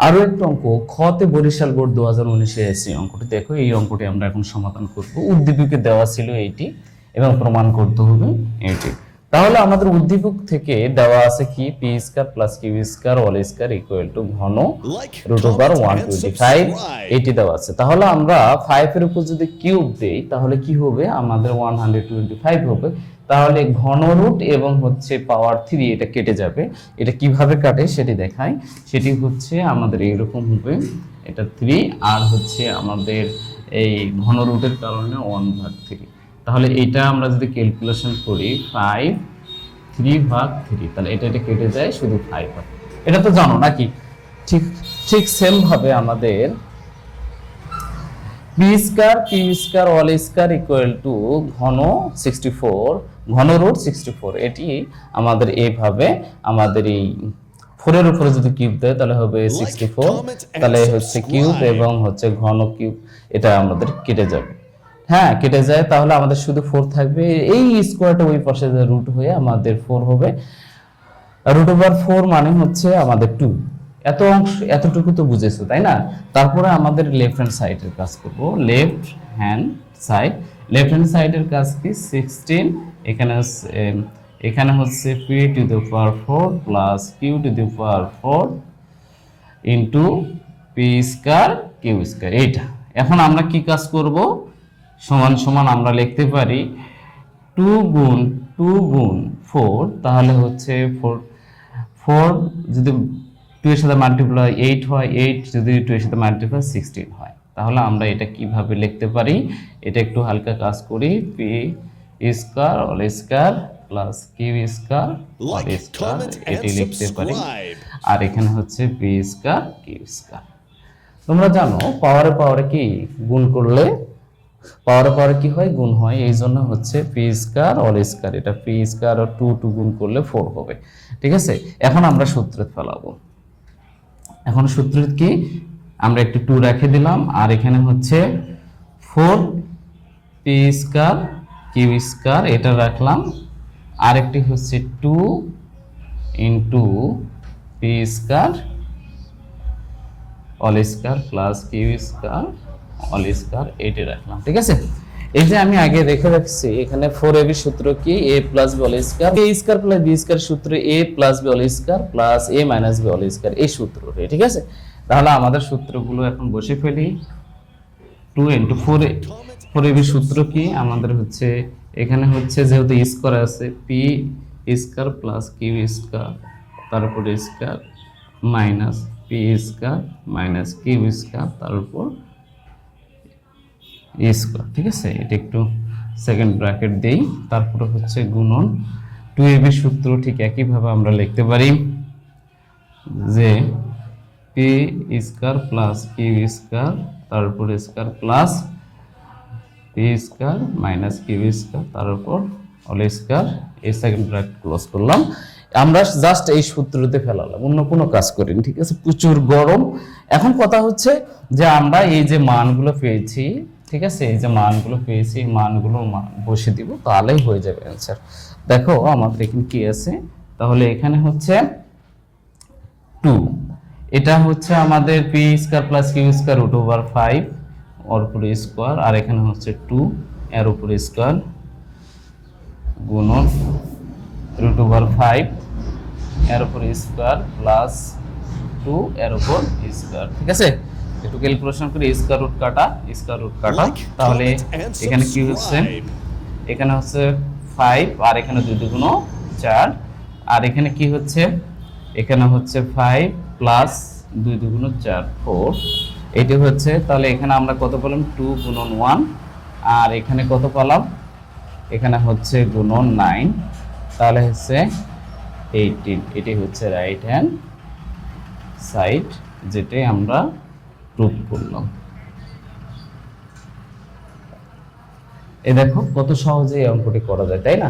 আরো একটা অঙ্ক খতে বরিশাল বোর্ড 2019-এ এসে অঙ্কটি দেখো, এই অঙ্কটি আমরা এখন সমাধান করব। উদ্দীপকে দেওয়া ছিল এইটি এবং প্রমাণ করতে হবে এইটি। তাহলে আমাদের উদ্দীপক থেকে দেওয়া আছে কি, P square plus Q square all square equal to ঘন রুট ওভার 125 এটি দেওয়া আছে। তাহলে আমরা 5 এর উপর যদি কিউব দেই তাহলে কি হবে, আমাদের 125 হবে। তাহলে ঘন রুট এবং হচ্ছে পাওয়ার 3 এটা কেটে যাবে। এটা কিভাবে কাটে সেটি দেখাই। সেটি হচ্ছে আমাদের এইরকম হবে, এটা 3 আর হচ্ছে আমাদের এই ঘন রুটের কারণে 1/3। তাহলে এটা আমরা যদি ক্যালকুলেশন করি 5 3/3, তাহলে এটা কেটে যায়, শুধু 5 হয়। এটা তো জানো নাকি? ঠিক ঠিক সেম ভাবে আমাদের B square Q square all square equal to ঘন 64 ঘন রুট 64, এটি আমাদের এইভাবে আমাদের এই 4 এর উপরে যদি কিউব দেয় তাহলে হবে 64, তাহলে হচ্ছে কিউব এবং হচ্ছে ঘন কিউব, এটা আমাদের কেটে যাবে। হ্যাঁ কেটে যায়, তাহলে আমাদের শুধু 4 থাকবে। এই স্কয়ারটা ওই পাশে রুট হয়ে আমাদের 4 হবে। রুট ওভার 4 মানে হচ্ছে আমাদের 2। এত অংশ এতটুকু তো বুঝেছো তাই না? তারপরে আমাদের লেফট হ্যান্ড সাইডের কাজ করব। লেফট হ্যান্ড সাইডের কাজ কি, 16 এখানে হচ্ছে p to the power 4 plus q to the power 4 into p square q square. এইটা এখন আমরা কি কাজ করব, সমান সমান আমরা লিখতে পারি 2 গুণ 4, তাহলে হচ্ছে 4 যদি 2 এর সাথে মাল্টিপ্লাই 8 হয়, 8 যদি 2 এর সাথে মাল্টিপ্লাই 16 হয়। তাহলে আমরা এটা কিভাবে লিখতে পারি, এটা একটু হালকা কাজ করি, p square all square plus q square all square এটি লিখতে পারি। আর এখানে হচ্ছে p স্কয়ার q স্কয়ার। তোমরা জানো পাওয়ারে কি গুণ করলে পাওয়ারে কি হয়, গুণ হয়। এই জন্য হচ্ছে পি স্কয়ার অল স্কয়ার, এটা পি স্কয়ার আর 2 গুণ করলে 4 হবে। ঠিক আছে, এখন আমরা সূত্রে ফেলাবো। এখন সূত্র কি, আমরা একটু 2 রেখে দিলাম, আর এখানে হচ্ছে 4 পি স্কয়ার কিউ স্কয়ার এটা রাখলাম, আর একটি হচ্ছে 2 into P square all square plus Q square all square এটি রাখলাম। ঠিক আছে, এই যে আমি আগে রেখে রাখছি এখানে 4ab সূত্র কি, a plus b all square, a square plus b square সূত্র a plus b all square plus a minus b all square, এই সূত্রটি। ঠিক আছে, তাহলে আমাদের সূত্রগুলো এখন বসে ফেলি। 2 ইনটু 4ab সূত্র কি আমাদের হচ্ছে, এখানে হচ্ছে যেহেতু স্কয়ার আছে p square plus q square তারপর square minus p square minus q square তারপর স্কয়ার। ঠিক আছে, এটা একটু সেকেন্ড ব্র্যাকেট দেই, তারপরে হচ্ছে গুণন 2ab সূত্র ঠিক একইভাবে আমরা লিখতে পারি যে p square plus q square তারপর square plus p square minus q square তারপর অল স্কয়ার, এই সেকেন্ড ব্র্যাকেট ক্লোজ করলাম। আমরা জাস্ট এই সূত্রতে ফেলালাম, অন্য কোনো কাজ করিনি। ঠিক আছে, প্রচুর গরম। এখন কথা হচ্ছে যে আমরা এই যে মানগুলো পেয়েছি, ঠিক আছে, এই যে মানগুলো পেয়েছি এই মানগুলো বসে দিব, তাহলেই হয়ে যাবে অ্যান্সার। দেখো আমাদের এখানে কি আছে, তাহলে এখানে হচ্ছে 2, এটা হচ্ছে আমাদের p square plus q square root over 5 ওর উপরে স্কয়ার, আর এখানে হচ্ছে 2 এর উপরে স্কয়ার গুণন রুট ওভার 5 এর উপরে স্কয়ার প্লাস 2 এর উপর স্কয়ার। ঠিক আছে, একটু ক্যালকুলেশন করি, স্কয়ার রুট কাটা, তাহলে এখানে কি হচ্ছে, এখানে হচ্ছে 5 আর এখানে 2 দুগুণ 4, আর এখানে কি হচ্ছে, এখানে হচ্ছে 5 প্লাস 2 দুগুণ 4 4, এইটি হচ্ছে। তাহলে এখানে আমরা কত পেলাম, 2 গুণন 1, আর এখানে কত পেলাম, এখানে হচ্ছে গুণন 9, তাহলে হচ্ছে 18। এটি হচ্ছে রাইট হ্যান্ড সাইড, যেটাই আমরা প্রুভ করলাম। এই দেখো কত সহজে এই অঙ্কটি করা যায়, তাই না?